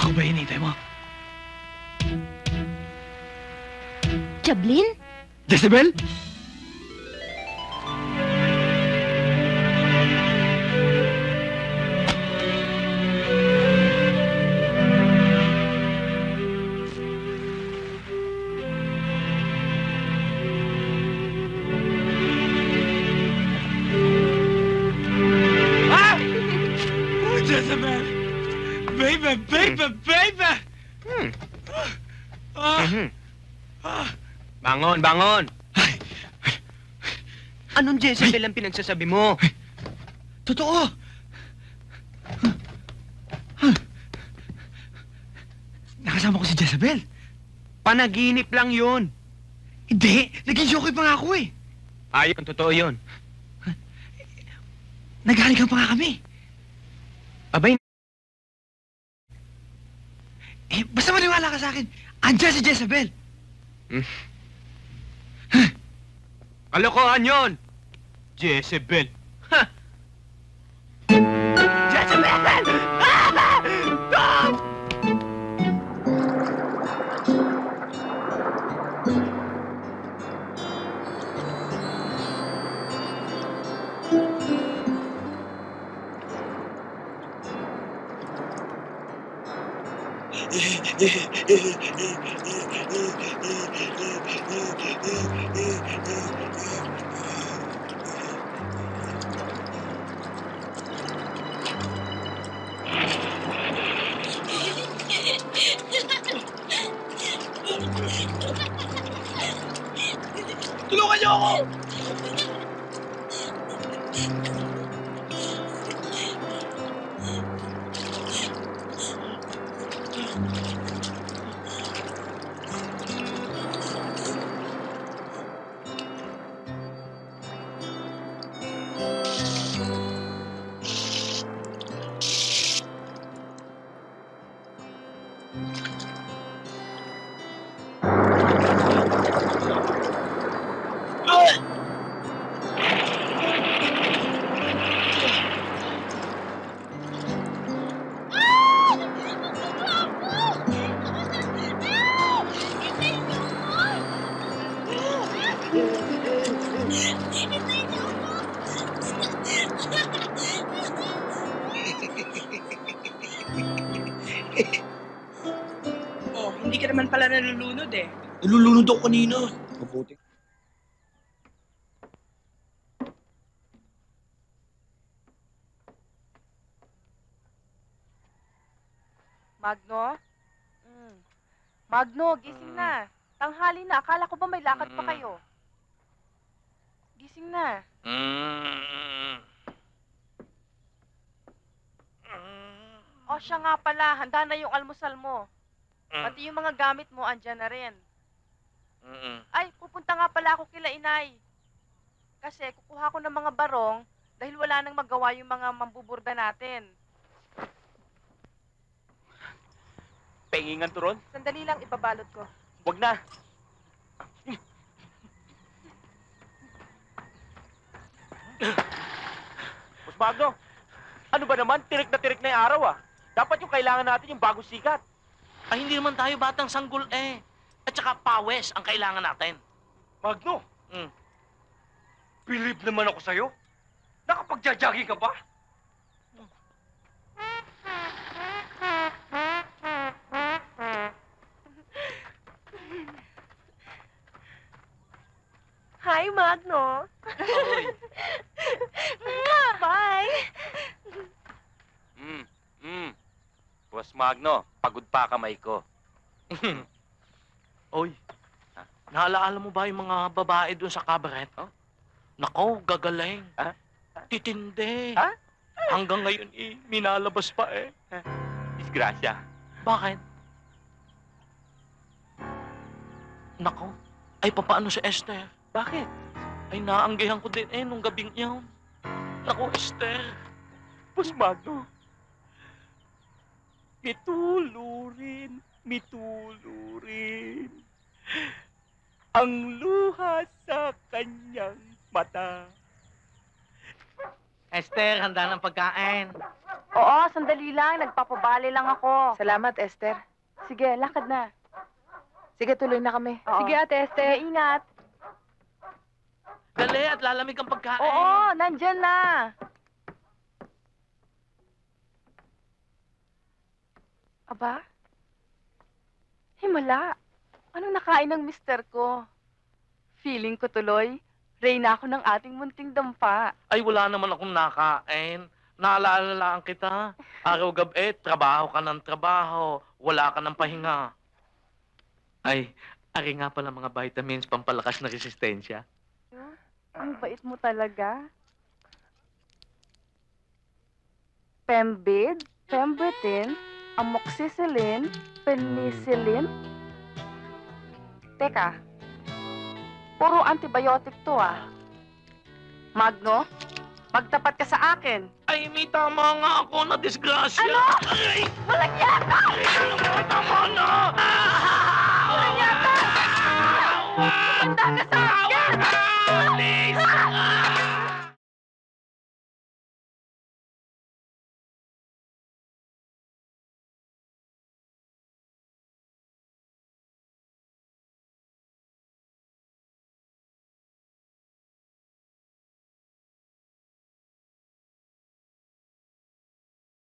Ako ba hinihintay mo? Jablin? Jezebel? Ah! Oh, Jezebel! Baby, baby, baby! Bangon, bangon! Ay, Anong Jezebel ang pinagsasabi mo? totoo! Nakasama ko si Jezebel. Panaginip lang yun. Hindi, naging joke pa nga ako eh. Ayun, totoo yun. Naghalikan pa nga kami. Abay, Basta maniwala ka sa akin. Andiyan si Jezebel. kalokohan yun! Jezebel. Ha! Jezebel! Tulungan niyo ako! Oh, hindi ka naman pala nalulunod eh. Nalulunod ako kanina. Mabuti. Magno? Magno, gising na. Tanghali na. Akala ko ba may lakad pa kayo? Gising na. O siya nga pala, handa na yung almusal mo. Pati yung mga gamit mo, andyan na rin. Ay, pupunta nga pala ako kila inay. Kasi kukuha ko ng mga barong dahil wala nang magawa yung mga mambuburda natin. Pengingan turon? Sandali lang, ibabalot ko. Wag na. Boss Magno, ano ba naman? Tirik na yung araw ah. Dapat yung kailangan natin yung bagong sikat. Ay, hindi naman tayo batang sanggol eh. At saka pawes ang kailangan natin. Magno, believe naman ako sa'yo. Nakapagja-jogging ka ba? Hi, Magno. Oy. Bye. Boss Magno, pagod pa kamay ko. Oy, naalaala mo ba yung mga babae doon sa cabaret? Oh? Nako, gagaling. Ha? Titindi. Ha? Hanggang ngayon minalabas pa eh. Disgrasya. Bakit? Nako, ay papaano si Esther? Bakit? Ay naanggihan ko din nung gabing iyon. Nako, Esther. Boss Magno, mitulurin ang luha sa kanyang mata. Esther, handa ng pagkain. Oo, sandali lang. Nagpapabali lang ako. Salamat, Esther. Sige, lakad na. Sige, tuloy na kami. Oo. Sige, Ate Esther. Sige, ingat. Dali at lalamig ang pagkain. Oo, nandyan na. Aba? Himala. Ano nakain ng mister ko? Feeling ko tuloy, reyna ako ng ating munting dampa. Ay, wala naman akong nakain. Naalala lang kita. Araw-gabi, trabaho ka ng trabaho. Wala ka ng pahinga. Ay, ari nga pala mga vitamins pampalakas na resistensya. Ang bait mo talaga. Pembid, Pembertin, Amoxicillin, Penicillin. Teka, puro antibiotic to ah. Magno, magtapat ka sa akin. Ay, may tama nga ako na disgrasya. Ano? Ay! Walang